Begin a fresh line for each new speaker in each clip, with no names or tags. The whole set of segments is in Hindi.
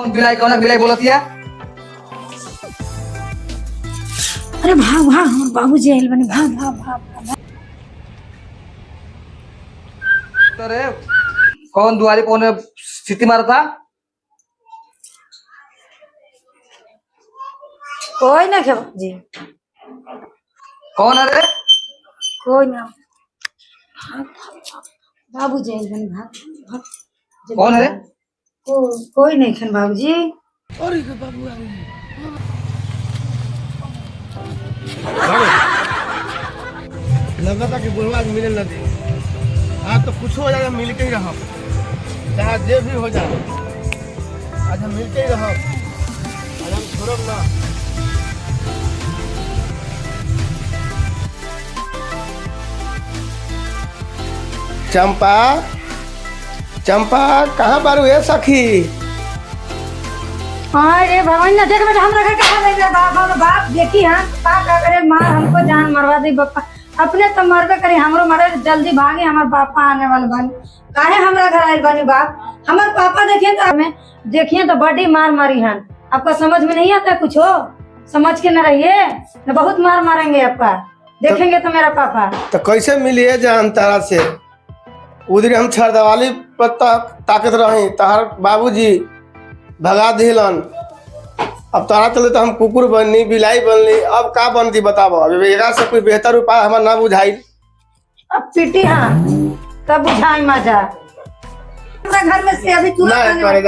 कौन बिलाई बोलती है?
अरे भाग भाग हमर बाबूजी आइल बनी, भाग भाग भाग भाग।
अरे कौन दुआरी कौन सीटी मारा था?
कोई ना के बाबूजी,
कौन है रे?
कोई ना। भाग भाग भाग। बाबूजी आइल बनी, भाग भाग।
कौन है रे?
कोई नहीं खन बाबूजी।
अरे बाबू लगा था कि बुढ़वा मिले न दे। आज तो कुछ हो जाएगा, मिल के ही रहो, चाहे जे भी हो जाए। आज हम मिल के ही रहो, आज हम छोड़ो ना। चंपा चंपा कहाँ बारू है सखी?
अरे भगवान ना देख बेटा, हमरा घर कहाँ लग रहा बाप देखी हाँ का करे, मार हमको जान मरवा दी बापा। अपने तो मरबे करी, हमरो मरे जल्दी भागे, हमार पापा आने वाले बनी। काहे हमरा घर आए बनी बाप? हमार पापा देखिए तो हमें देखिए तो बड़ी मार मारी हन। आपका समझ में नहीं आता कुछ हो? समझ के न रहिए, तो बहुत मार मारेंगे आपका, देखेंगे तो मेरा पापा।
तो कैसे मिलिए जान तारा से? उधर हम छरदवाली पर ताकत रही, तार बाबूजी भगा दिलन। अब तारा चले तो हम कुकुर बननी, बिलाई बनली, अब का बनती बताबो? अब एकरा से कोई बेहतर उपाय हमार ना बुझाई।
अब पीटी हाँ तब बुझाई मजा। घर में से अभी तुरंत अरे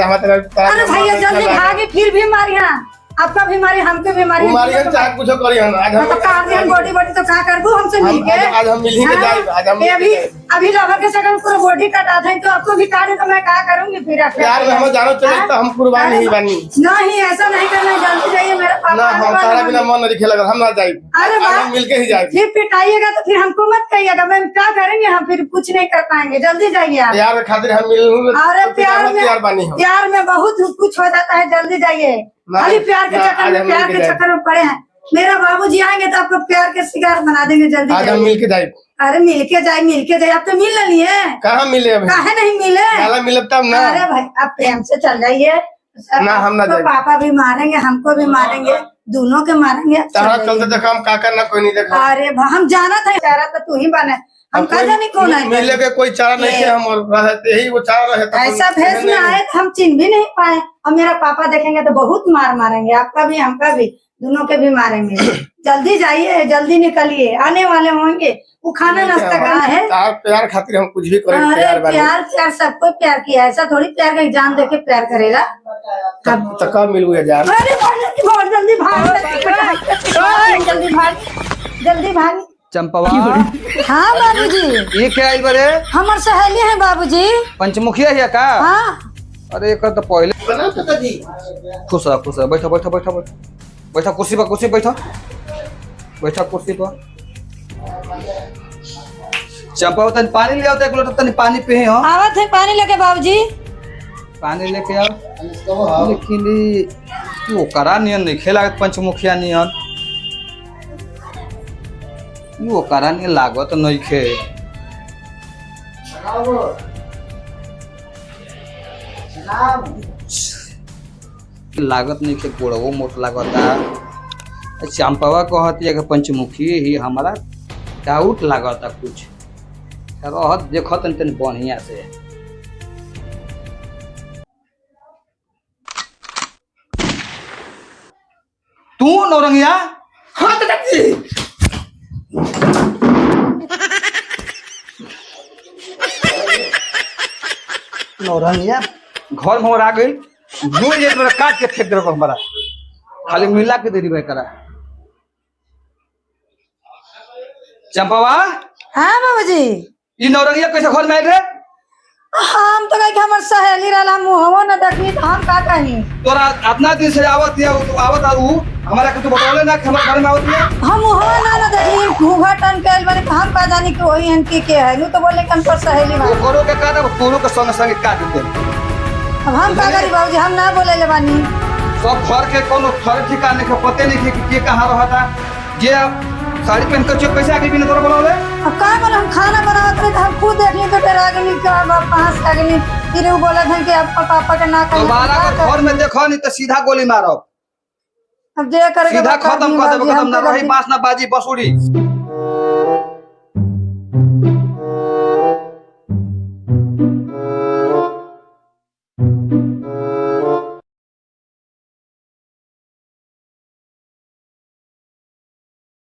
भैया जल्दी भागे, फिर भी मारी हाँ। आपका भी मारी, हमके भी मारी,
चाहे कुछ करी हम आज हम
बॉडी बॉडी तो क्या करबू हमसे मिलके?
आज हम मिल के जाए। आज हम
अभी लवर के सकल पूरा बॉडी कटा थे, तो आपको भी काटे तो मैं क्या करूंगी फिर?
यार हम जानो चले तो हम कुर्बान नहीं बनी।
नहीं ऐसा नहीं करना, जल्दी जाइए मेरे पापा।
ना हम तारा बिना मन नहीं खेलेगा, हम ना जाए।
अरे
हम मिल के ही जाए।
फिर पिटाइएगा तो फिर हमको मत कहिएगा, मैं क्या करेंगे हम? फिर कुछ नहीं कर पाएंगे, जल्दी जाइए आप।
प्यार खातिर हम मिल।
अरे प्यार में बहुत कुछ हो जाता है, जल्दी जाइए। खाली प्यार के चक्कर में पड़े हैं। मेरा बाबूजी आएंगे तो आपको प्यार के शिकार बना देंगे, जल्दी
आज हम मिल के जाए।
अरे मिल के जाए, आप तो मिल लिए।
कहाँ मिले अभी?
काहे नहीं मिले?
मिले तब ना।
अरे भाई आप प्रेम से चल जाइए
ना, हम ना
तो पापा भी मारेंगे, हमको भी मारेंगे, दोनों के मारेंगे।
चलते देखा हम काका ना कोई नहीं देखा।
अरे हम जाना था, चारा तो तू ही बने, हम कहा जाने कौन है।
मिले के कोई चारा नहीं थे, हम रहते ही वो चारा रहता।
ऐसा भेष में आए तो हम चिन्ह भी नहीं पाए। और मेरा पापा देखेंगे तो बहुत मार मारेंगे, आपका भी हमका भी, दोनों के भी मारेंगे। जल्दी जाइए, जल्दी निकलिए, आने वाले होंगे। वो खाना नाश्ता कहाँ है?
प्यार खातिर हम कुछ भी करेंगे।
प्यार सबको प्यार किया, ऐसा थोड़ी प्यार का एग्जाम देके प्यार करेगा।
कब मिलूंगा यार?
जल्दी भाग, जल्दी भाग।
चंपवा
हाँ बाबूजी।
ये क्या आई बरे?
हमार सहेली है बाबूजी।
पंचमुखिया है का?
हाँ।
अरे एक तो पहले खुश रहा, बैठो बैठो बैठो बैठो बैठो कुर्सी पर, बैठो कुर्सी पर। चंपा तनी पानी ले आओ, एक लोटा तनी पानी पे हो।
आवत है पानी लेके बाबूजी।
पानी लेके आओ। लेकिन वो करा नियन नहीं खेला, पंचमुखिया नियन वो करा नहीं लागत नहीं खे। लागत नहीं खे, गोड़ो मोट लागता। चंपवा कहती है कि पंचमुखी ही हमारा डाउट लागता कुछ रहत, देखो तन बढ़िया से। तू नौरंगिया?
हाँ तो
नौरंगिया घर में आ गई, दूर जे तोरा काट के फेंक देबो हमरा, खाली मिला के दे दी करा। चंपावा?
हाँ बाबूजी।
ई नौरंगिया कैसे घर में आइल रे?
हम तो कहे कि हमर सहेली रहला, मुंहवा न देखनी तो हम का कही?
तोरा अपना दिन से आवत है, तू आवत आऊ हमारा के तू बतावले ना कि हमारे घर में आवत है।
हम मुंहवा ना देखनी, घूंघा टन के आइल बानी, हम का जानी कि वही इनकी के है। नु तो बोले कि हमर सहेली बा।
वो करो के का दे, तोरो के संग संग काट दे।
अब हम का करी बाबूजी, हम ना बोले ले बानी।
सब घर के कोनो घर ठिकाने के पते नहीं कि के कहां रहता। जे साड़ी पहन कर कैसे आगे बिना तोरा बोलावले?
अब का बोले, हम खाना बनावत रहे तो हम खुद देखली तो डरा गेली कि बाप पास आ गेली। फिर वो बोला था कि आपका पापा के ना कहिए।
दोबारा अगर घर में देखो नहीं तो सीधा गोली मारो,
अब जे करके
सीधा
बता
खत्म
दी
कर देबो,
बाबूजी,
खत्म ना
हमको
रही
जल्दी-
बांस ना बाजी बसुरी।